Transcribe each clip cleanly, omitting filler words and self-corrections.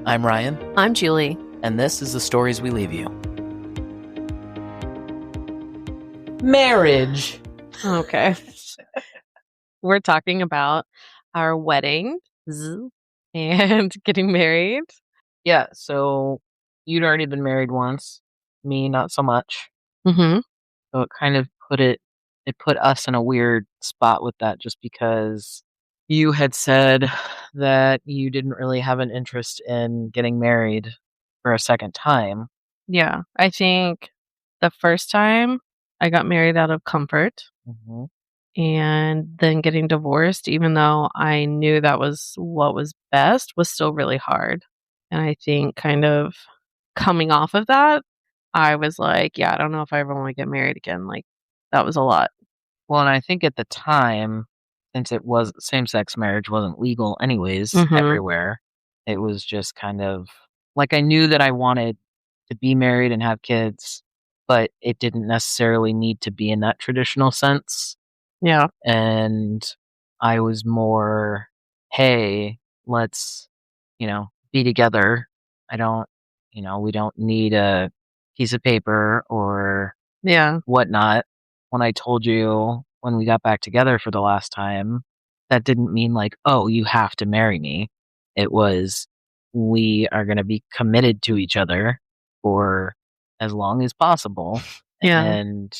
I'm Ryan, I'm Julie. and this is the stories we leave you. Marriage. Okay. We're talking about our wedding and getting married. Yeah, so you'd already been married once, me not so much. Mm-hmm. So it kind of put us in a weird spot with that just because you had said that you didn't really have an interest in getting married for a second time. Yeah. I think the first time I got married out of comfort Mm-hmm. and then getting divorced, even though I knew that was what was best, was still really hard. And I think kind of coming off of that, I was like, yeah, I don't know if I ever want to get married again. Like, that was a lot. Well, and I think at the time, since it was same-sex marriage wasn't legal anyways Mm-hmm. everywhere, it was just kind of like I knew that I wanted to be married and have kids, but it didn't necessarily need to be in that traditional sense. Yeah. And I was more, hey, let's, be together. I don't, we don't need a piece of paper or Yeah. whatnot. When I told you when we got back together for the last time, that didn't mean like, oh, you have to marry me. It was, we are going to be committed to each other for as long as possible. Yeah. And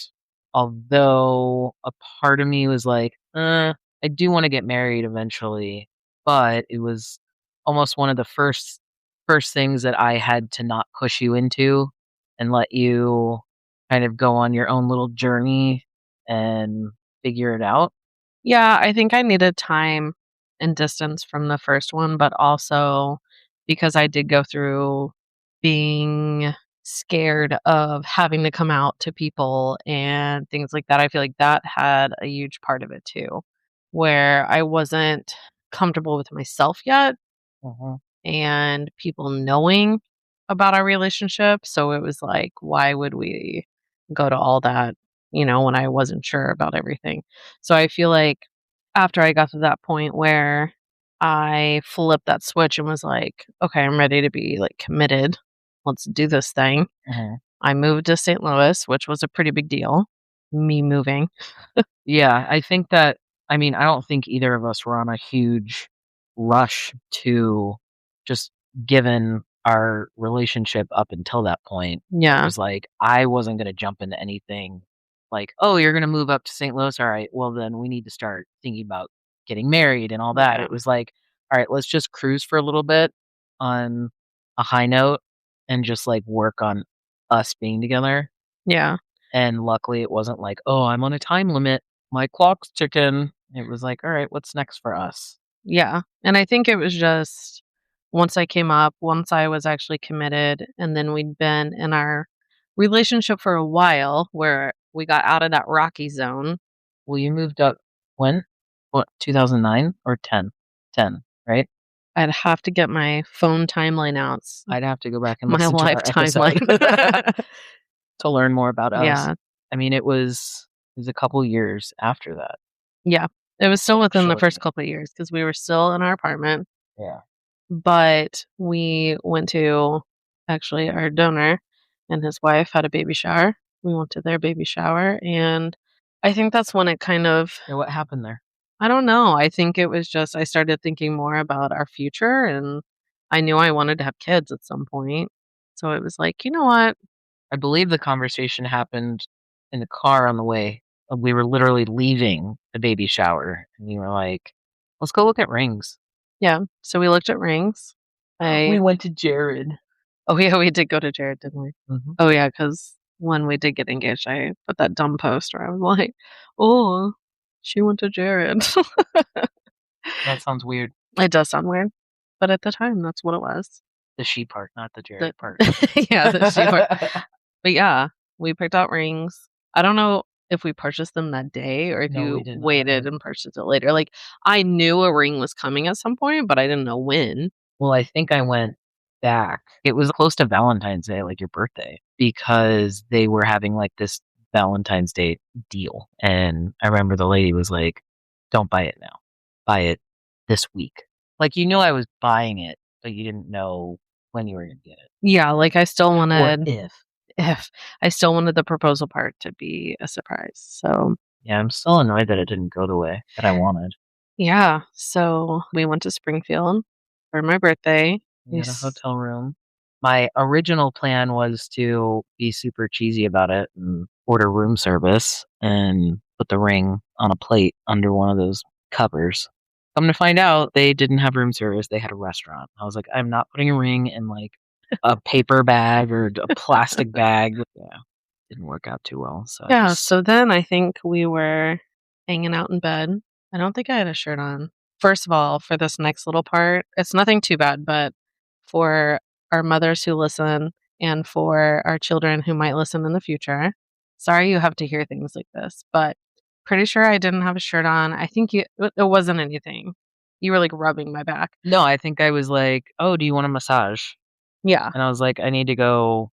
although a part of me was like, I do want to get married eventually, but it was almost one of the first things that I had to not push you into and let you kind of go on your own little journey and figure it out. Yeah, I think I needed time and distance from the first one, but also because I did go through being scared of having to come out to people and things like that. I feel like that had a huge part of it too, where I wasn't comfortable with myself yet Mhm. and people knowing about our relationship. So it was like, why would we go to all that, when I wasn't sure about everything? So I feel like after I got to that point where I flipped that switch and was like, okay, I'm ready to be like committed. Let's do this thing. Mhm. I moved to St. Louis, which was a pretty big deal. Me moving. Yeah, I think that I mean, I don't think either of us were on a huge rush to just given our relationship up until that point. It Yeah. was like I wasn't going to jump into anything like, "Oh, you're going to move up to St. Louis. All right. Well, then we need to start thinking about getting married and all that." Yeah. It was like, "All right, let's just cruise for a little bit on a high note and just like work on us being together." Yeah. And luckily, it wasn't like, "Oh, I'm on a time limit. My clock's ticking." It was like, "All right, what's next for us?" Yeah. And I think it was just once I came up, once I was actually committed, and then we'd been in our relationship for a while where we got out of that rocky zone. Well, you moved up when? What, 2009 or 10? 10, right? I'd have to get my phone timeline out, I'd have to go back and my listen to life our episode timeline. to learn more about us. Yeah. I mean, it was a couple years after that, Yeah. It was still within the first actually. couple of years because we were still in our apartment, Yeah. but we went to actually our donor and his wife had a baby shower. We went to their baby shower, and I think that's when it kind of Yeah, what happened there? I don't know. I think it was just I started thinking more about our future, and I knew I wanted to have kids at some point. So it was like, you know what? I believe the conversation happened in the car on the way. We were literally leaving the baby shower, and you were like, "Let's go look at rings." Yeah. So we looked at rings. We I went to Jared. Oh yeah, we did go to Jared, didn't we? Mhm. Oh yeah, because when we did get engaged, I put that dumb post where I was like, "Oh, she went to Jared." That sounds weird. It does sound weird, but at the time, that's what it was. The she part, not the The Jared part. yeah, the she part. But yeah, we picked out rings. I don't know if we purchased them that day or if No, we you did not. waited and purchased it later. Like, I knew a ring was coming at some point, but I didn't know when. Well, I think I went back. It was close to Valentine's Day, like your birthday, because they were having like this Valentine's Day deal. And I remember the lady was like, "Don't buy it now. Buy it this week." Like, I was buying it, but you didn't know when you were gonna get it, Yeah, like, I still or wanted if. if I still wanted the proposal part to be a surprise, so Yeah, I'm still annoyed that it didn't go the way that I wanted. yeah, so we went to Springfield for my birthday. We We had a s hotel room. My original plan was to be super cheesy about it and order room service and put the ring on a plate under one of those covers. Come to find out, they didn't have room service, they had a restaurant. I was like, "I'm not putting a ring in, like, a paper bag or a plastic bag." Yeah, didn't work out too well, so I Yeah, just so then I think we were hanging out in bed. I don't think I had a shirt on. First of all, for this next little part, it's nothing too bad, but for our mothers who listen and for our children who might listen in the future, sorry you have to hear things like this, but pretty sure I didn't have a shirt on. I think it wasn't anything. You were like rubbing my back. No, I think I was like, "Oh, do you want a massage?" Yeah. And I was like, "I need to go."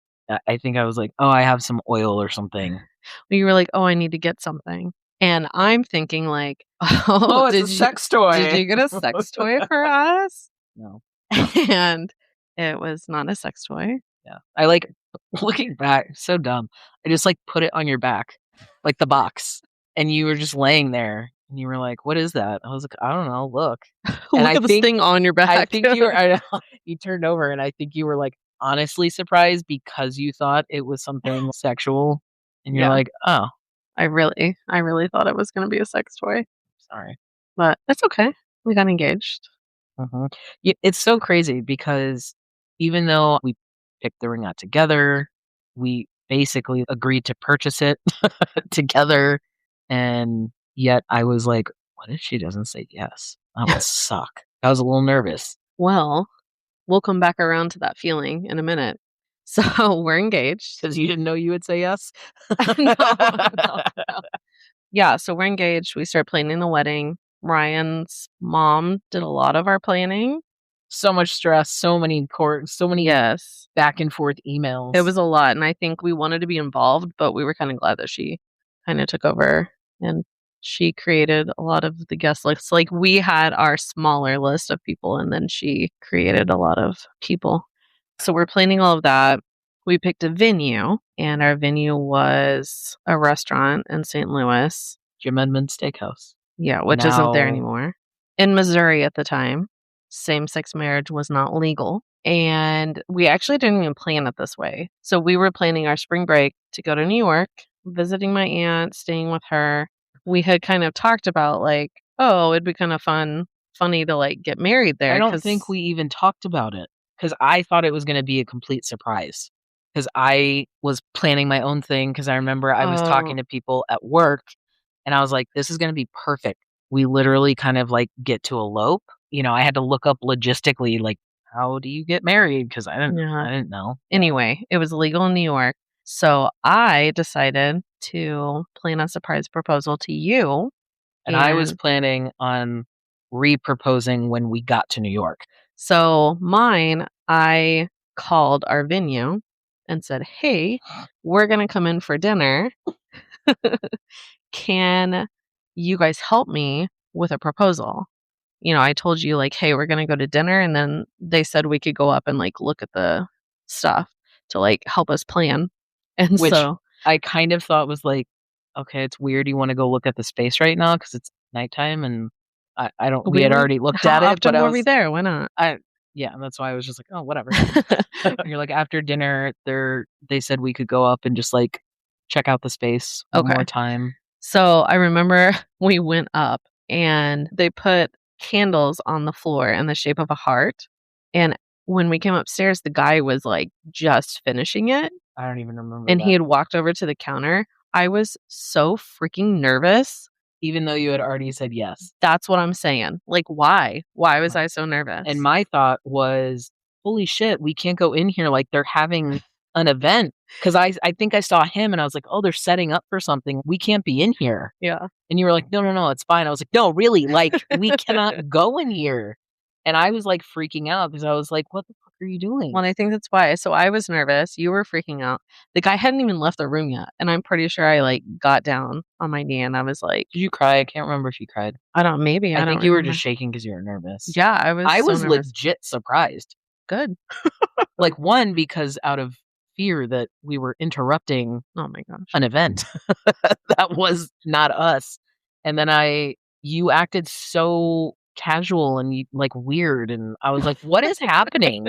I think I was like, "Oh, I have some oil or something." You were like, "Oh, I need to get something." And I'm thinking like, "Oh, Oh, it's a sex did toy. you get a sex toy for us?" No. And it was not a sex toy. Yeah. I like looking back, so dumb. I just, like, put it on your back, like the box, and you were just laying there, and you were like, "What is that?" I was like, "I don't know, look." And Look at this thing on your I back. think you were I know, you turned over, and I think you were, like, honestly surprised because you thought it was something sexual, and you're Yeah, like, "Oh, I really thought it was gonna be a sex toy, sorry." but it's okay. We got engaged. Mhm. It's so crazy because even though we picked the ring out together, we basically agreed to purchase it together, and yet I was like, "What if she doesn't say yes? That would suck." I was a little nervous Well, we'll come back around to that feeling in a minute. So, we're engaged. because you didn't know you would say yes. No, no, no. Yeah, so we're engaged. We start planning the wedding. Ryan's mom did a lot of our planning. So much stress, so many Yes. back and forth It emails. was a lot, and I think we wanted to be involved, but we were kinda glad that she kinda took over, and she created a lot of the guest lists. Like, we had our smaller list of people, and then she created a lot of people. So we're planning all of that. We picked a venue, and our venue was a restaurant in St. Louis. Jim Edmonds Steakhouse. Yeah, which isn't there Now anymore. In Missouri at the time, same-sex marriage was not legal, and we actually didn't even plan it this way. So we were planning our spring break to go to New York, visiting my aunt, staying with her. We had kind of talked about, like, "Oh, it'd be kinda funny to, like, get married I there," don't think because we even talked about it because I thought it was gonna be a complete surprise. Because I was planning my own thing. Because I remember I was oh, talking to people at work, and I was like, "This is gonna be perfect." We literally kind of, like, get to elope. I had to look up logistically, like, how do you get married? Because yeah. I didn't know. Anyway, it was legal in New York, so I decided to plan a surprise proposal to you, And I was and planning on re-proposing when we got to New York. so mine, I called our venue and said, "Hey, we're gonna come in for dinner. Can you guys help me with a proposal?" I told you like, "Hey, we're gonna go to dinner," and then they said we could go up and, like, look at the stuff to, like, help us plan. And Which so I kind of thought was like, "Okay, it's weird you wanna go look at the space right now because it's nighttime," and I don't we we had were already looked how at it, but often were we there? Why not? I yeah, and that's why I was just like, "Oh, whatever." You're like, after dinner, they said we could go up and just, like, check out the space one more Okay. time. So I remember we went up and they put candles on the floor in the shape of a heart. And when we came upstairs, the guy was like just finishing it I don't even remember and he that. had walked over to the counter. I was so freaking nervous. Even though you had already said yes. That's what I'm saying. Like, why? Why was Uh, I so and nervous? my thought was, "Holy shit, we can't go in here like they're having an event." Because I think I saw him and I was like, "Oh, they're setting up for something. We can't be in here." Yeah. And you were like, "No, no, no, it's fine." I was like, "No, really, like, we cannot go in here." And I was, like, freaking out because I was like, "What the fuck are you doing?" Well, I think that's why. So I was nervous. You were freaking out. The guy hadn't even left the room yet. And I'm pretty sure I like got down on my knee and I was like, Did you cry? I can't remember if you cried. I don't, maybe, I I don't think you were just remember. shaking because you were nervous. Yeah, I was I so was nervous. legit surprised. Good. Like, one, because out of fear that we were interrupting Oh my gosh. an event that was not us, and then you acted so casual and like, weird, and I was like, "What is happening?"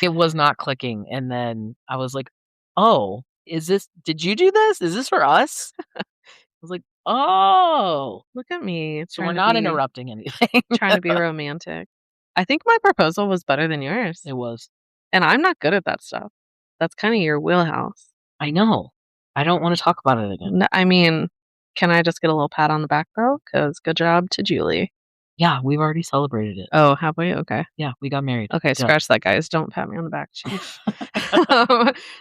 It was not clicking, and then I was like, "Oh, did you do this? Is this for us?" I was like, "Oh, Look at me so we're not interrupting anything." trying to be romantic. I think my proposal was better than yours, It was. and I'm not good at that stuff. That's kinda your wheelhouse. I know. I don't wanna talk about it again. N I mean, can I just get a little pat on the back though? 'Cause good job to Julie. Yeah, we've already celebrated it. Oh, have we? Okay. Yeah, we got married. Okay, Done. scratch that, guys. Don't pat me on the back. Sheesh.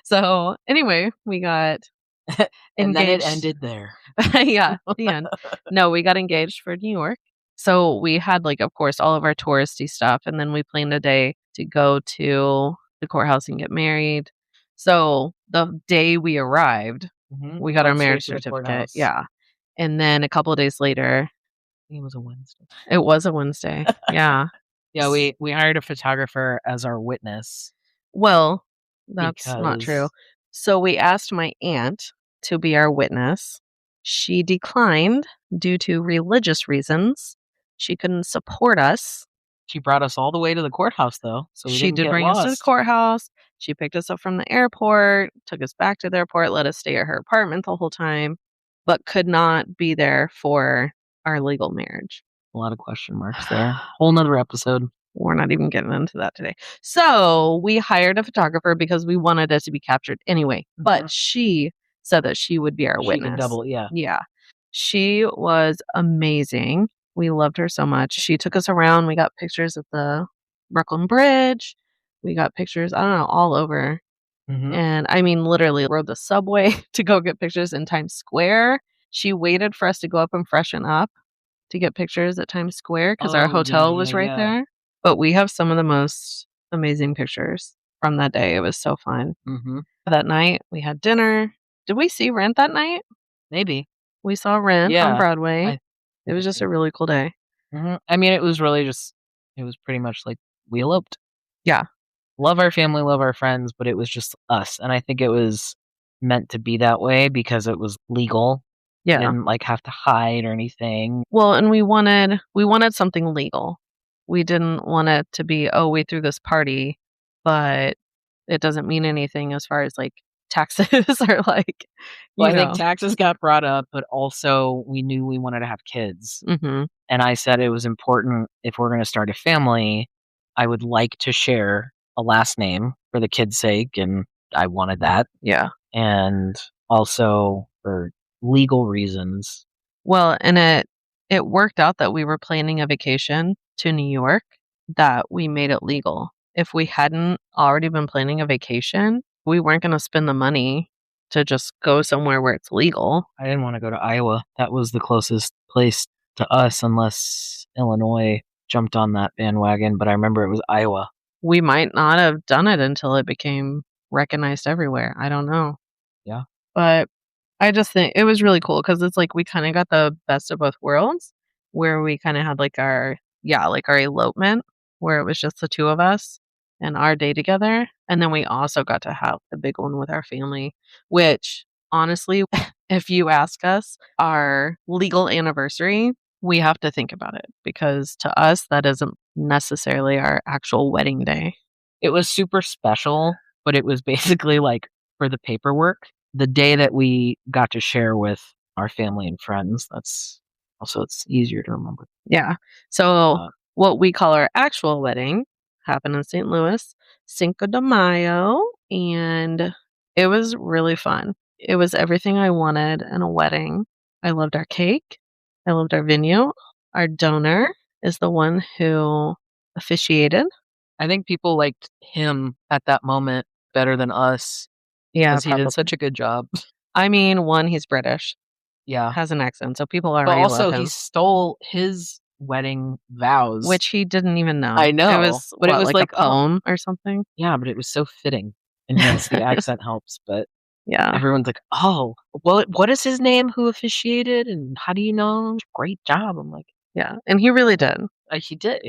So, anyway, we got And then it engaged. ended there. Yeah, the end. No, we got engaged for New York. So, we had, like, of course, all of our touristy stuff, and then we planned a day to go to the courthouse and get married. So, the day we arrived, Mhm, we we got our went straight marriage to the certificate. courthouse. Yeah. And then a couple of days later, I think it was a Wednesday. it was a Wednesday. Yeah. Yeah, we hired a photographer as our witness Well, that's not true. because So we asked my aunt to be our witness. She declined due to religious reasons. She couldn't support us. she brought us all the way to the courthouse, though, so we She didn't did get bring us to the lost. courthouse. She picked us up from the airport, took us back to the airport, let us stay at her apartment the whole time, but could not be there for our legal marriage. A lot of question marks there. Whole 'nother episode. We're not even getting into that today. So we hired a photographer because we wanted it to be captured anyway. But Mhm. she said that she would be our She could witness. double, yeah. Yeah. She was amazing. We loved her so much. She took us around. We got pictures of the Brooklyn Bridge. We got pictures, I don't know, all over. Mhm. And I mean, literally rode the subway to go get pictures in Times Square. She waited for us to go up and freshen up to get pictures at Times Square because our Oh, yeah, hotel yeah, was right yeah. there. But we have some of the most amazing pictures from that day. It was so fun. Mhm. That night, we had dinner. Did we see Rent that night? Maybe. We saw Rent on Yeah. Broadway. I It think was we just did. a really cool day. Mhm. I mean, it was pretty much like we eloped. Yeah. Love our family, love our friends, but it was just us, and I think it was meant to be that way because it was legal. We Yeah. didn't, like, have to hide or anything. Well, and we wanted something legal. We didn't want it to be, "Oh, we threw this party, but it doesn't mean anything as far as, like, taxes or, like, Well, you I think know." taxes got brought up, but also we knew we wanted to have kids, Mhm. and I said it was important if we're gonna start a family, I would like to share a last name for the kid's sake, and I wanted that, Yeah. and also for legal reasons. Well, and it worked out that we were planning a vacation to New York that we made it legal. If we hadn't already been planning a vacation, we weren't gonna spend the money to just go somewhere where it's legal. I didn't wanna go to Iowa. That was the closest place to us unless Illinois jumped on that bandwagon, but I remember it was Iowa. We might not have done it until it became recognized everywhere. I don't know. Yeah. But I just think it was really cool because it's like we kinda got the best of both worlds, where we kinda had, like, our elopement, where it was just the 2 of us and our day together, and then we also got to have the big one with our family, which, honestly, if you ask us, our legal anniversary, we have to think about it because to us, that isn't necessarily our actual wedding day. It was super special, but it was basically, like, for the paperwork, the day that we got to share with our family and friends, that's also it's easier to remember. Yeah. So, Uh, what we call our actual wedding happened in St. Louis, Cinco de Mayo, and it was really fun. It was everything I wanted in a wedding. I loved our cake. I loved our venue. Our donor is the one who officiated. I think people liked him at that moment better than us Yeah, because he did probably. such a good job. I mean, one, he's British, Yeah. has an accent, so people But already love also he him, stole his wedding vows. which he didn't even know. I It know, was but it what, was like a like, "Oh" poem or something? yeah, but it was so fitting. And yes, the accent helps, but Yeah. everyone's like, "Oh, what is his name who officiated, and how do you know him? Great job." I'm like, Yeah, and he really did. he did.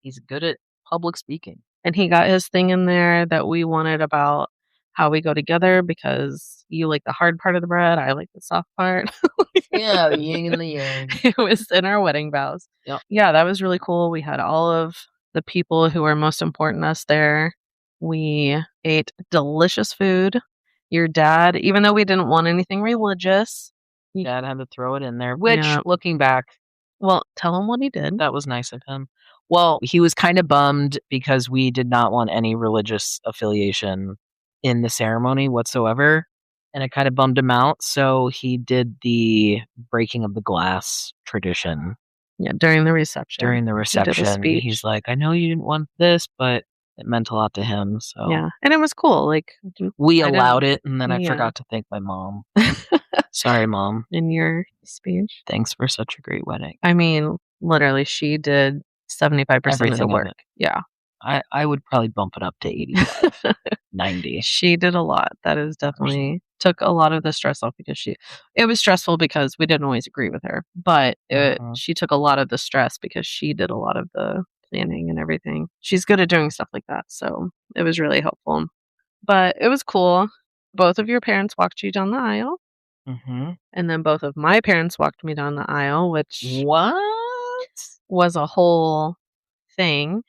He's good at public speaking. And he got his thing in there that we wanted about how we go together because you like the hard part of the bread, I like the soft part. Yeah, the yin and the yang. It was in our wedding vows. Yep. Yeah, that was really cool. We had all of the people who are most important to us there. We ate delicious food. Your dad, even though we didn't want anything religious, Dad had to throw it in there, which, yeah. looking back, Well, tell him what he did. that was nice of him. Well, he was kinda bummed because we did not want any religious affiliation in the ceremony whatsoever, and it kinda bummed him out, so he did the breaking of the glass tradition Yeah, during the reception. during the He did a reception. He's speech. like, "I know you didn't want this, but it meant a lot to him, so." Yeah, and it was cool, like, We I allowed didn't it, and then I yeah. forgot to thank my mom. Sorry, mom. In your speech? Thanks for such a great wedding. I mean, literally, she did 75% of the Everything of work. it. Yeah. I would probably bump it up to 85, 90. She did a lot. That is 100%. definitely took a lot of the stress off because it was stressful because we didn't always agree with her, but Mhm, she took a lot of the stress because she did a lot of the planning and everything. She's good at doing stuff like that, so it was really helpful. But it was cool. Both of your parents walked you down the aisle, mhm. and then both of my parents walked me down the aisle, which What? was a whole thing.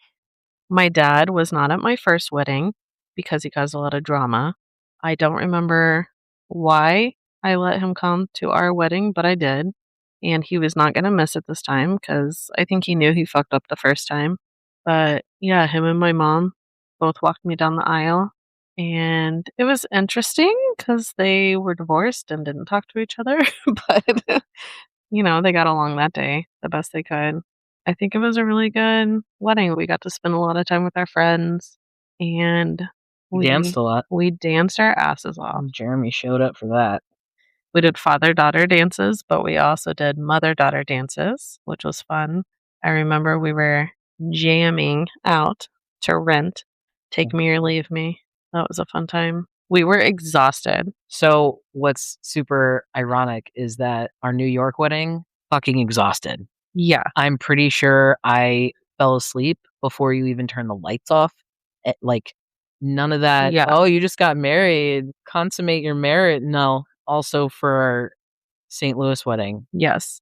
My dad was not at my first wedding because he caused a lot of drama. I don't remember why I let him come to our wedding, but I did. And he was not going to miss it this time because I think he knew he fucked up the first time. But yeah, him and my mom both walked me down the aisle. And it was interesting because they were divorced and didn't talk to each other. But they got along that day the best they could. I think it was a really good wedding. We got to spend a lot of time with our friends, and You danced we a lot. we danced our asses off. Jeremy showed up for that. We did father-daughter dances, but we also did mother-daughter dances, which was fun. I remember we were jamming out to Rent, Take Me or Leave Me. That was a fun time. We were exhausted. So, what's super ironic is that our New York wedding, fucking exhausted. Yeah. I'm pretty sure I fell asleep before you even turned the lights off. Like, none of that, Yeah. "Oh, you just got married, consummate your merit." No, also for our St. Louis wedding, Yes.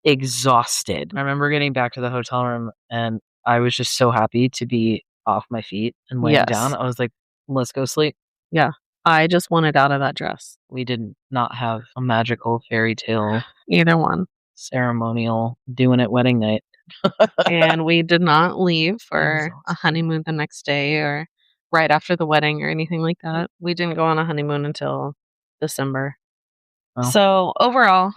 exhausted. I remember getting back to the hotel room, and I was just so happy to be off my feet and laying down. Yes. I was like, "Let's go sleep." Yeah. I just wanted out of that dress. We did not have a magical fairy tale Either one. ceremonial doing it wedding night. And we did not leave for a Exhausted. honeymoon the next day or right after the wedding or anything like that. We didn't go on a honeymoon until December. Oh, So, overall,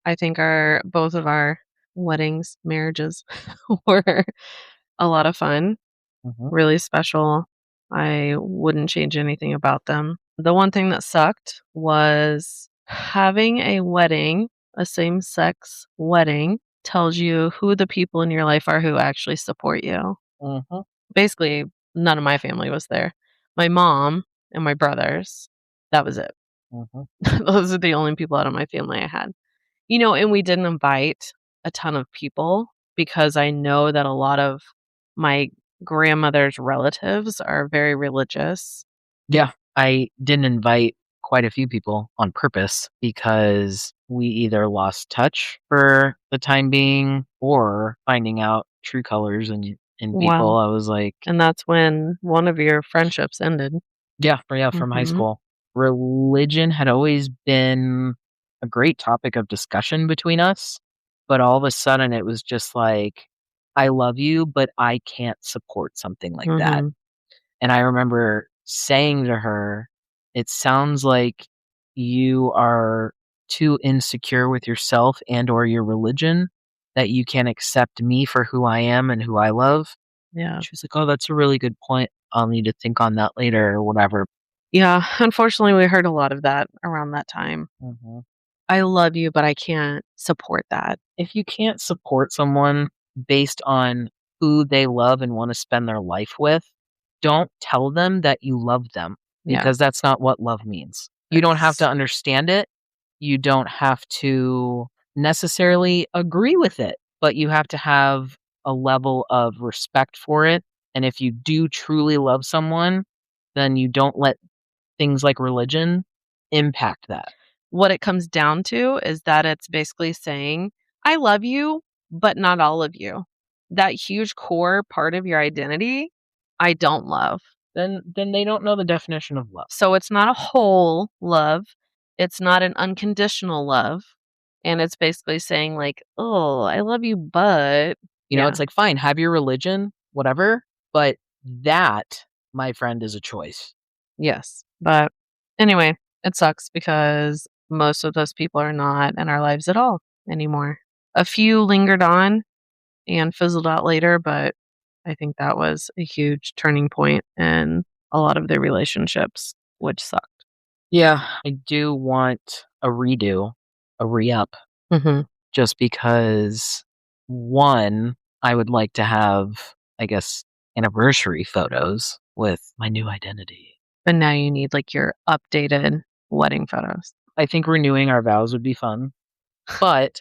I think our both of our weddings, marriages were a lot of fun, mhm. really special. I wouldn't change anything about them. The one thing that sucked was having a wedding, a same-sex wedding, tells you who the people in your life are who actually support you. Mhm, Basically, none of my family was there. My mom and my brothers, that was it. mhm. Those are the only people out of my family I had. And we didn't invite a ton of people because I know that a lot of my grandmother's relatives are very religious. Yeah, I didn't invite quite a few people on purpose because we either lost touch for the time being or finding out true colors in people. Wow. I was like, And that's when one of your friendships ended. yeah, from high Mhm. school. Religion had always been a great topic of discussion between us, but all of a sudden it was just like, I love you, but I can't support something like that. Mhm. And I remember saying to her, "It sounds like you are too insecure with yourself and or your religion that you can't accept me for who I am and who I love." Yeah. She was like, "Oh, that's a really good point. I'll need to think on that later," or whatever. Yeah, unfortunately, we heard a lot of that around that time. Mhm. "I love you, but I can't support that." If you can't support someone based on who they love and wanna spend their life with, don't tell them that you love them Yeah. because that's not what love means. You don't have It's to understand it. You don't have to necessarily agree with it, but you have to have a level of respect for it And if you do truly love someone, then you don't let things like religion impact that. What it comes down to is that it's basically saying, I love you, but not all of you. That huge core part of your identity, I don't love. Then they don't know the definition of love. So it's not a whole love. It's not an unconditional love. And it's basically saying, like, oh, I love you, but You know, it's like, fine, have your religion, whatever, but that, my friend, is a choice. yes. But anyway, it sucks because most of those people are not in our lives at all anymore. A few lingered on and fizzled out later, but I think that was a huge turning point in a lot of their relationships, which sucked. Yeah, I do want a redo, a re-up, just because, one, I would like to have, I guess, anniversary photos with my new identity. But now you need like your updated wedding photos. I think renewing our vows would be fun, but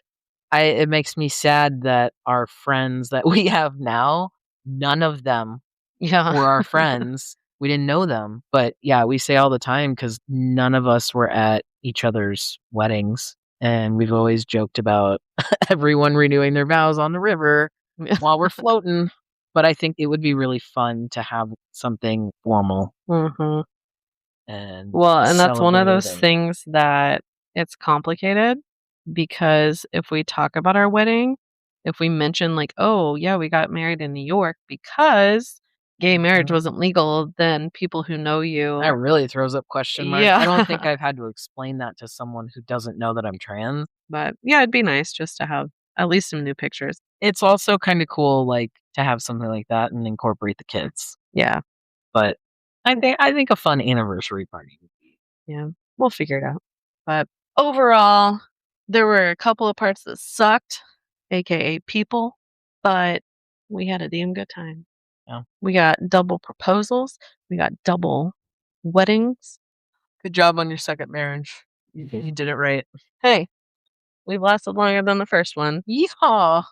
it makes me sad that our friends that we have now, none of them Yeah. were our friends. We didn't know them, but yeah, we say all the time because none of us were at each other's weddings, and we've always joked about everyone renewing their vows on the river while we're floating. But I think it would be really fun to have something formal hmm and Well, and that's one of those celebrating. things that it's complicated because if we talk about our wedding, if we mention like, oh, yeah, we got married in New York because gay marriage Mhm. wasn't legal, then people who know you, That really throws up question marks. I don't think yeah. I've had to explain that to someone who doesn't know that I'm trans. But yeah, it'd be nice just to have at least some new pictures. It's also kind of cool, like, to have something like that and incorporate the kids. Yeah. But I think a fun anniversary party would be. Yeah, we'll figure it out. But overall, there were a couple of parts that sucked, aka people, but we had a damn good time. Yeah. We got double proposals, we got double weddings. Good job on your second marriage. You did it right. Hey, we've lasted longer than the first one. Yeehaw!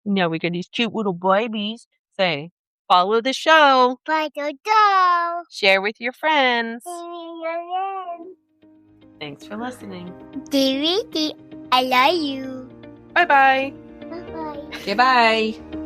Now we got these cute little babies. Say, follow the show. Share with your friends. Thanks for listening. DVD, I love you. Bye bye. Bye bye. Okay, bye.